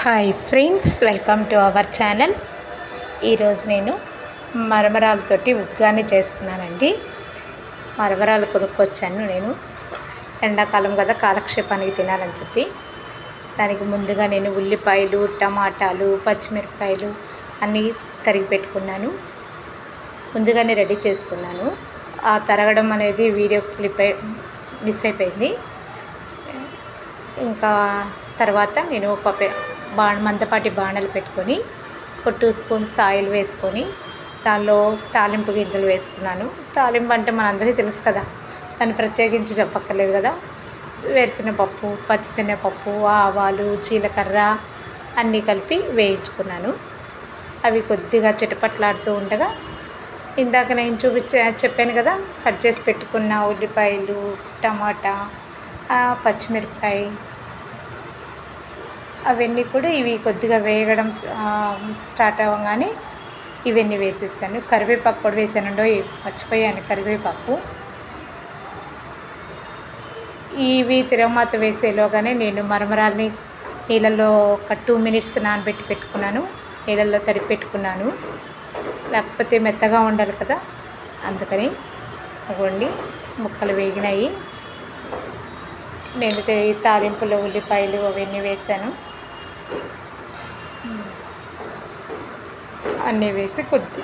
Hi friends, welcome to our channel. ఈరోజు నేను మరమరాలతోటి ఉగ్గాని చేస్తున్నానండి. మరమరాలు కొనుక్కొచ్చాను నేను. ఎండాకాలం కదా, కాలక్షేపానికి తినాలని చెప్పి. దానికి ముందుగా నేను ఉల్లిపాయలు, టమాటాలు, పచ్చిమిరపకాయలు అన్నీ తరిగి పెట్టుకున్నాను. ముందుగానే రెడీ చేసుకున్నాను. ఆ తరగడం అనేది వీడియో క్లిప్ మిస్ అయిపోయింది. ఇంకా తర్వాత నేను ఒక మందపాటి బాణలు పెట్టుకొని ఒక 2 స్పూన్స్ ఆయిల్ వేసుకొని దానిలో తాలింపు గింజలు వేసుకున్నాను. తాలింపు అంటే మనందరికీ తెలుసు కదా, దాన్ని ప్రత్యేకించి చెప్పక్కర్లేదు కదా. వేరుశనగపప్పు, పచ్చిశనగపప్పు, ఆవాలు, జీలకర్ర అన్నీ కలిపి వేయించుకున్నాను. అవి కొద్దిగా చిటపట్లాడుతూ ఉండగా ఇందాక నేను చెప్పాను కదా, కట్ చేసి పెట్టుకున్న ఉల్లిపాయలు, టమాటా, పచ్చిమిరపకాయ అవన్నీ కూడా ఇవి కొద్దిగా వేగడం స్టార్ట్ అవ్వగానే ఇవన్నీ వేసేస్తాను. కరివేపాకు కూడా వేసానండో, మర్చిపోయాను కరివేపాకు. ఇవి తిరగమాత వేసేలోగానే నేను మరమరాల్ని నీళ్ళల్లో ఒక 2 మినిట్స్ నానబెట్టి పెట్టుకున్నాను. నీళ్ళల్లో తడిపి పెట్టుకున్నాను, లేకపోతే మెత్తగా ఉండాలి కదా, అందుకని. అవ్వండి, ముక్కలు వేగినాయి. నేను తాలింపులో ఉల్లిపాయలు అవన్నీ వేసాను. అన్నీ వేసి కొద్ది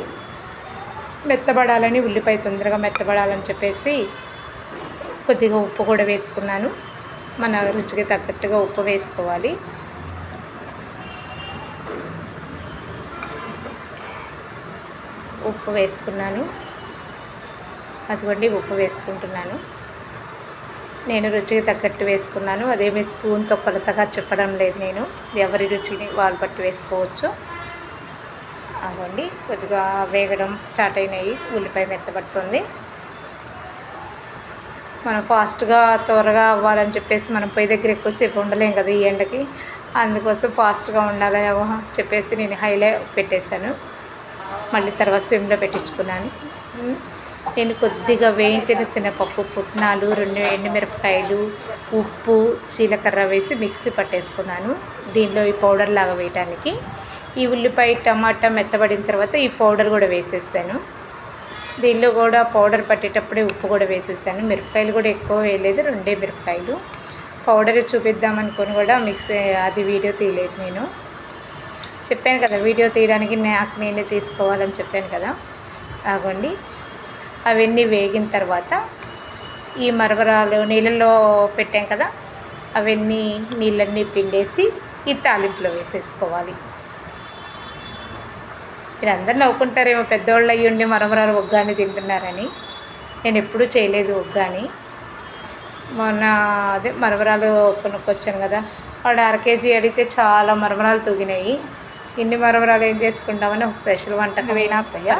మెత్తబడాలని, ఉల్లిపాయ తొందరగా మెత్తబడాలని చెప్పేసి కొద్దిగా ఉప్పు కూడా వేసుకున్నాను. మన రుచికి తగ్గట్టుగా ఉప్పు వేసుకోవాలి. ఉప్పు వేసుకున్నాను. అదిగోండి, ఉప్పు వేసుకుంటున్నాను. నేను రుచికి తగ్గట్టు వేసుకున్నాను. అదేమి స్పూన్తో కొలతగా చెప్పడం లేదు నేను. ఎవరి రుచిని వాళ్ళు బట్టి వేసుకోవచ్చు. అవ్వండి, కొద్దిగా వేగడం స్టార్ట్ అయినాయి. ఉల్లిపాయ మెత్తబడుతుంది. మనం ఫాస్ట్గా త్వరగా అవ్వాలని చెప్పేసి మనం పొయ్యి దగ్గర ఎక్కువసేపు ఉండలేం కదా ఈ ఎండకి. అందుకోసం ఫాస్ట్గా ఉండాలని చెప్పేసి నేను హైలో పెట్టేశాను. మళ్ళీ తర్వాత సిమ్లో పెట్టించుకున్నాను. నేను కొద్దిగా వేయించిన శనగపప్పు, పుట్నాలు, 2 ఎండుమిరపకాయలు, ఉప్పు, జీలకర్ర వేసి మిక్సీ పట్టేసుకున్నాను. దీనిలో ఈ పౌడర్ లాగా వేయటానికి. ఈ ఉల్లిపాయ, టమాటా మెత్తబడిన తర్వాత ఈ పౌడర్ కూడా వేసేసాను. దీనిలో కూడా పౌడర్ పట్టేటప్పుడే ఉప్పు కూడా వేసేసాను. మిరపకాయలు కూడా ఎక్కువ వేయలేదు, 2 మిరపకాయలు. పౌడర్ చూపిద్దామనుకొని కూడా అది వీడియో తీయలేదు నేను. చెప్పాను కదా, వీడియో తీయడానికి నేనే తీసుకోవాలని చెప్పాను కదా. ఆగండి, అవన్నీ వేగిన తర్వాత ఈ మరమరాలు నీళ్ళల్లో పెట్టాం కదా, అవన్నీ నీళ్ళన్నీ పిండేసి ఈ తాలింపులో వేసేసుకోవాలి. మీరు అందరు నవ్వుకుంటారేమో, పెద్దవాళ్ళు అయ్యి ఉండి మరమరాలు ఉగ్గాని తింటున్నారని. నేను ఎప్పుడూ చేయలేదు ఉగ్గాని. మొన్న మరమరాలు కొనుక్కొచ్చాను కదా, వాడు 1/2 కేజీ అడిగితే చాలా మరమరాలు తూగినాయి. ఇన్ని మరమరాలు ఏం చేసుకుంటామని ఒక స్పెషల్ వంటకం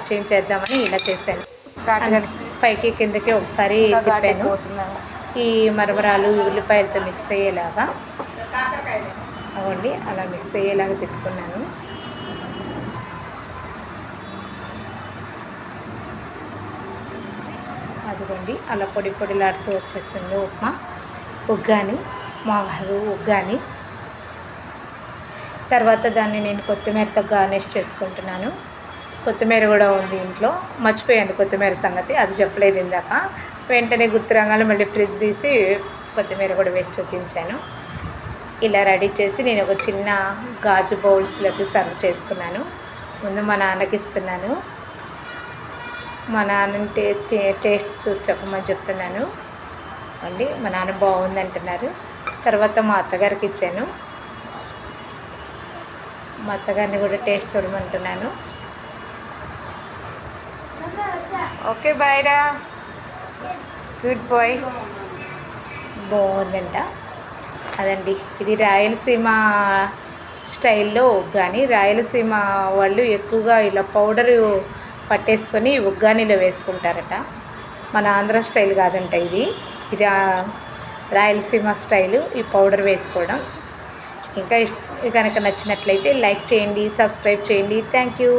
చేంజ్ చేద్దామని ఇలా చేశాను. పైకి కిందకి ఒకసారి తిప్పాను. ఈ మరమరాలు ఉల్లిపాయలతో మిక్స్ అయ్యేలాగా, అవ్వండి, అలా మిక్స్ అయ్యేలాగా తిప్పుకున్నాను. అదిగోండి, అలా పొడి పొడిలాడుతూ వచ్చేస్తుంది ఉగ్గాని, మావారు ఉగ్గాని. తర్వాత దాన్ని నేను కొత్తిమీరతో గార్నిష్ చేసుకుంటున్నాను. కొత్తిమీర కూడా ఉంది ఇంట్లో, మర్చిపోయాను కొత్తిమీర సంగతి, అది చెప్పలేదు ఇందాక. వెంటనే గుర్తురాగానే మళ్ళీ ఫ్రిడ్జ్ తీసి కొత్తిమీర కూడా వేసి చూపించాను. ఇలా రెడీ చేసి నేను ఒక చిన్న గాజు బౌల్స్లోకి సర్వ్ చేసుకున్నాను. ముందు మా నాన్నకి ఇస్తున్నాను. మా నాన్నని టేస్ట్ చూసి చెప్పమని చెప్తున్నాను అండి. మా నాన్న బాగుంది అంటున్నారు. తర్వాత మా అత్తగారికి ఇచ్చాను. మా అత్తగారిని కూడా టేస్ట్ చూడమంటున్నాను. ఓకే, బాయ్ రా, గుడ్ బాయ్. బాగుందంట. అదండి, ఇది రాయలసీమ స్టైల్లో ఉగ్గాని. రాయలసీమ వాళ్ళు ఎక్కువగా ఇలా పౌడరు పట్టేసుకొని ఉగ్గానిలో వేసుకుంటారట. మన ఆంధ్ర స్టైల్ కాదంట ఇది రాయలసీమ స్టైలు, ఈ పౌడర్ వేసుకోవడం. ఇంకా కనుక నచ్చినట్లయితే లైక్ చేయండి, సబ్స్క్రైబ్ చేయండి. Thank you.